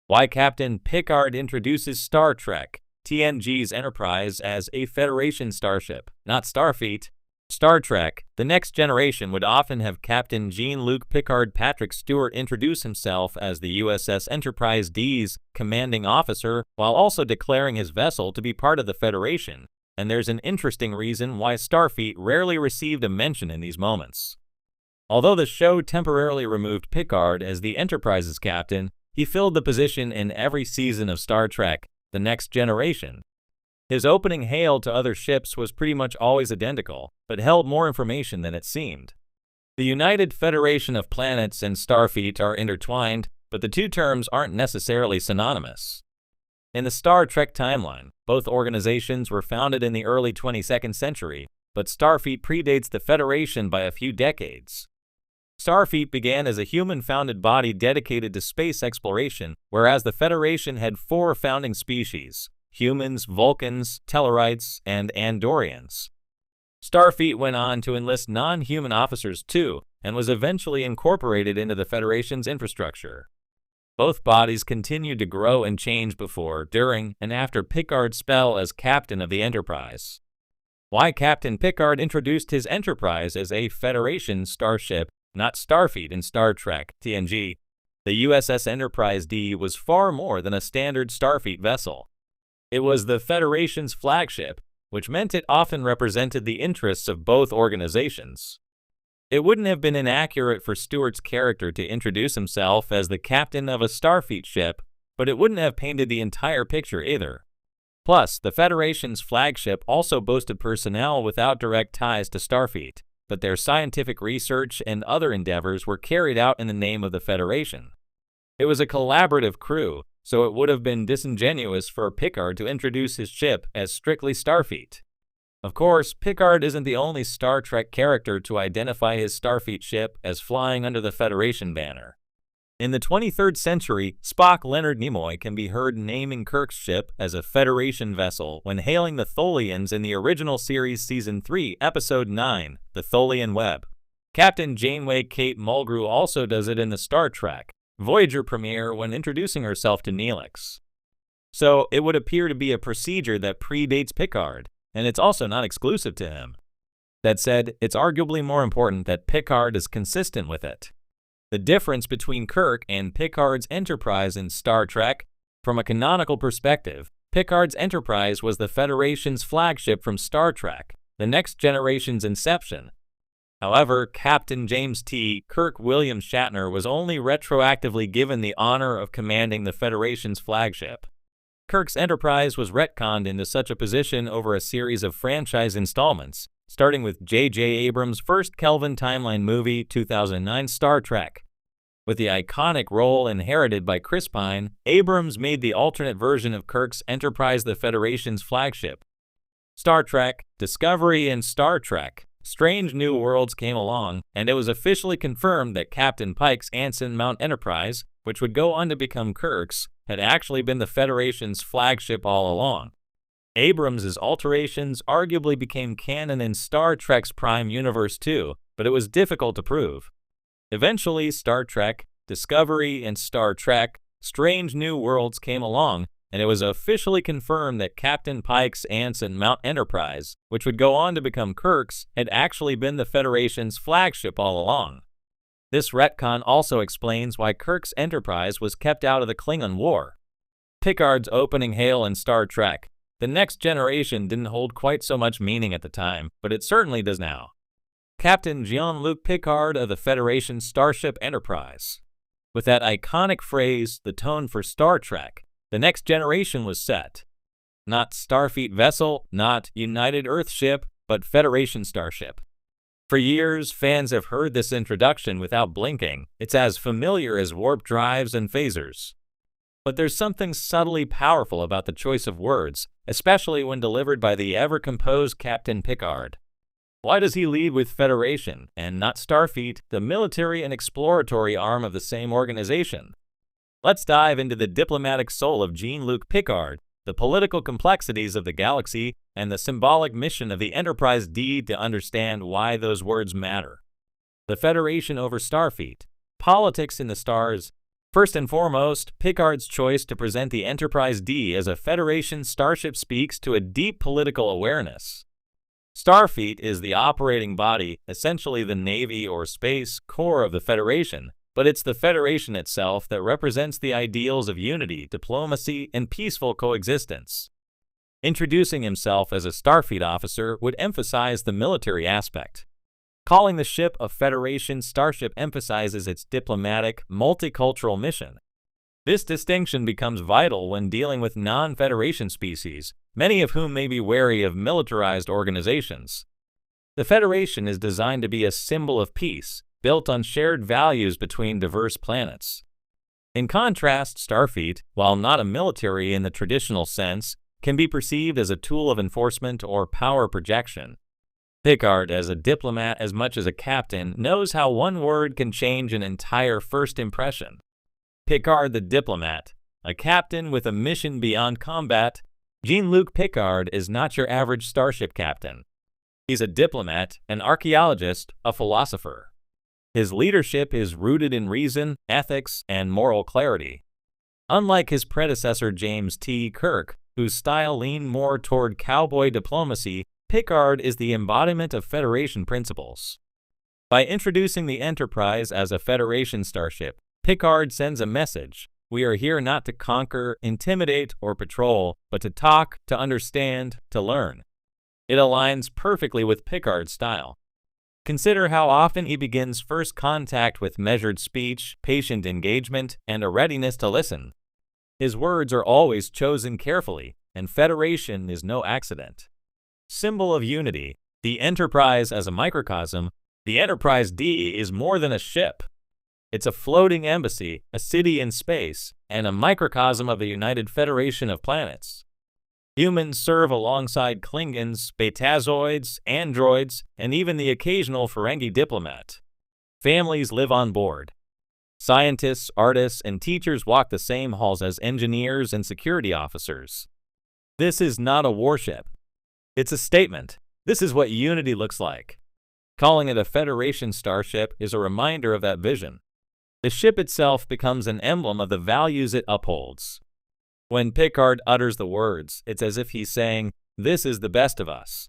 Why Captain Picard introduces Star Trek, TNG's Enterprise as a Federation starship, not Starfleet. Star Trek, The Next Generation would often have Captain Jean-Luc Picard Patrick Stewart introduce himself as the USS Enterprise D's commanding officer while also declaring his vessel to be part of the Federation, and there's an interesting reason why Starfleet rarely received a mention in these moments. Although the show temporarily removed Picard as the Enterprise's captain, he filled the position in every season of Star Trek, The Next Generation. His opening hail to other ships was pretty much always identical, but held more information than it seemed. The United Federation of Planets and Starfleet are intertwined, but the two terms aren't necessarily synonymous. In the Star Trek timeline, both organizations were founded in the early 22nd century, but Starfleet predates the Federation by a few decades. Starfleet began as a human-founded body dedicated to space exploration, whereas the Federation had four founding species: humans, Vulcans, Tellarites, and Andorians. Starfleet went on to enlist non-human officers too, and was eventually incorporated into the Federation's infrastructure. Both bodies continued to grow and change before, during, and after Picard's spell as captain of the Enterprise. Why Captain Picard introduced his Enterprise as a Federation starship, not Starfleet in Star Trek, TNG. The USS Enterprise D was far more than a standard Starfleet vessel. It was the Federation's flagship, which meant it often represented the interests of both organizations. It wouldn't have been inaccurate for Stewart's character to introduce himself as the captain of a Starfleet ship, but it wouldn't have painted the entire picture either. Plus, the Federation's flagship also boasted personnel without direct ties to Starfleet, but their scientific research and other endeavors were carried out in the name of the Federation. It was a collaborative crew, so it would have been disingenuous for Picard to introduce his ship as strictly Starfleet. Of course, Picard isn't the only Star Trek character to identify his Starfleet ship as flying under the Federation banner. In the 23rd century, Spock Leonard Nimoy can be heard naming Kirk's ship as a Federation vessel when hailing the Tholians in the original series Season 3, Episode 9, The Tholian Web. Captain Janeway Kate Mulgrew also does it in the Star Trek Voyager premiere when introducing herself to Neelix. So it would appear to be a procedure that predates Picard, and it's also not exclusive to him. That said, it's arguably more important that Picard is consistent with it. The difference between Kirk and Picard's Enterprise in Star Trek, from a canonical perspective, Picard's Enterprise was the Federation's flagship from Star Trek, The Next Generation's inception. However, Captain James T. Kirk William Shatner was only retroactively given the honor of commanding the Federation's flagship. Kirk's Enterprise was retconned into such a position over a series of franchise installments, starting with J.J. Abrams' first Kelvin timeline movie, 2009 Star Trek. With the iconic role inherited by Chris Pine, Abrams made the alternate version of Kirk's Enterprise the Federation's flagship. Star Trek, Discovery, and Star Trek Strange New Worlds came along, and it was officially confirmed that Captain Pike's Anson Mount Enterprise, which would go on to become Kirk's, had actually been the Federation's flagship all along. Abrams' alterations arguably became canon in Star Trek's Prime Universe too, but it was difficult to prove. Eventually, Star Trek, Discovery, and Star Trek Strange New Worlds came along, and it was officially confirmed that Captain Pike's Anson Mount Enterprise, which would go on to become Kirk's, had actually been the Federation's flagship all along. This retcon also explains why Kirk's Enterprise was kept out of the Klingon War. Picard's opening hail in Star Trek The Next Generation didn't hold quite so much meaning at the time, but it certainly does now. Captain Jean-Luc Picard of the Federation Starship Enterprise. With that iconic phrase, the tone for Star Trek, The Next Generation was set. Not Starfleet vessel, not United Earth ship, but Federation starship. For years, fans have heard this introduction without blinking. It's as familiar as warp drives and phasers. But there's something subtly powerful about the choice of words, especially when delivered by the ever-composed Captain Picard. Why does he lead with Federation, and not Starfleet, the military and exploratory arm of the same organization? Let's dive into the diplomatic soul of Jean-Luc Picard, the political complexities of the galaxy, and the symbolic mission of the Enterprise D to understand why those words matter. The Federation over Starfleet, politics in the stars. First and foremost, Picard's choice to present the Enterprise D as a Federation starship speaks to a deep political awareness. Starfleet is the operating body, essentially the Navy or Space Corps of the Federation, but it's the Federation itself that represents the ideals of unity, diplomacy, and peaceful coexistence. Introducing himself as a Starfleet officer would emphasize the military aspect. Calling the ship a Federation starship emphasizes its diplomatic, multicultural mission. This distinction becomes vital when dealing with non-Federation species, many of whom may be wary of militarized organizations. The Federation is designed to be a symbol of peace, built on shared values between diverse planets. In contrast, Starfleet, while not a military in the traditional sense, can be perceived as a tool of enforcement or power projection. Picard, as a diplomat as much as a captain, knows how one word can change an entire first impression. Picard the diplomat, a captain with a mission beyond combat. Jean-Luc Picard is not your average starship captain. He's a diplomat, an archaeologist, a philosopher. His leadership is rooted in reason, ethics, and moral clarity. Unlike his predecessor James T. Kirk, whose style leaned more toward cowboy diplomacy, Picard is the embodiment of Federation principles. By introducing the Enterprise as a Federation starship, Picard sends a message. We are here not to conquer, intimidate, or patrol, but to talk, to understand, to learn. It aligns perfectly with Picard's style. Consider how often he begins first contact with measured speech, patient engagement, and a readiness to listen. His words are always chosen carefully, and Federation is no accident. Symbol of unity, the Enterprise as a microcosm, the Enterprise D is more than a ship. It's a floating embassy, a city in space, and a microcosm of the United Federation of Planets. Humans serve alongside Klingons, betazoids, androids, and even the occasional Ferengi diplomat. Families live on board. Scientists, artists, and teachers walk the same halls as engineers and security officers. This is not a warship. It's a statement. This is what unity looks like. Calling it a Federation starship is a reminder of that vision. The ship itself becomes an emblem of the values it upholds. When Picard utters the words, it's as if he's saying, "This is the best of us."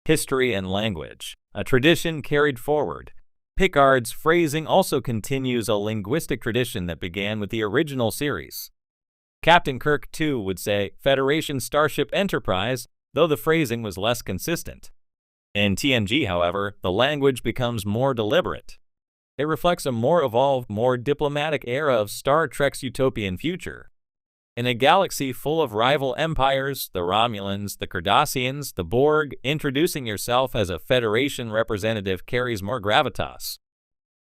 History and language, a tradition carried forward. Picard's phrasing also continues a linguistic tradition that began with the original series. Captain Kirk, too, would say, "Federation Starship Enterprise," though the phrasing was less consistent. In TNG, however, the language becomes more deliberate. It reflects a more evolved, more diplomatic era of Star Trek's utopian future. In a galaxy full of rival empires, the Romulans, the Cardassians, the Borg, introducing yourself as a Federation representative carries more gravitas.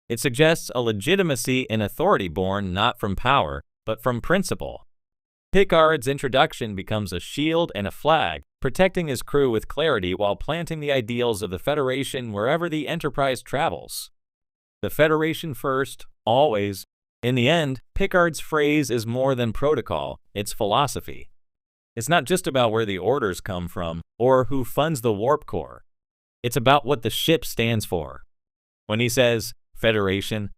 It suggests a legitimacy and authority born not from power, but from principle. Picard's introduction becomes a shield and a flag, protecting his crew with clarity while planting the ideals of the Federation wherever the Enterprise travels. The Federation first, always. In the end, Picard's phrase is more than protocol, it's philosophy. It's not just about where the orders come from, or who funds the warp core. It's about what the ship stands for. When he says, "Federation,"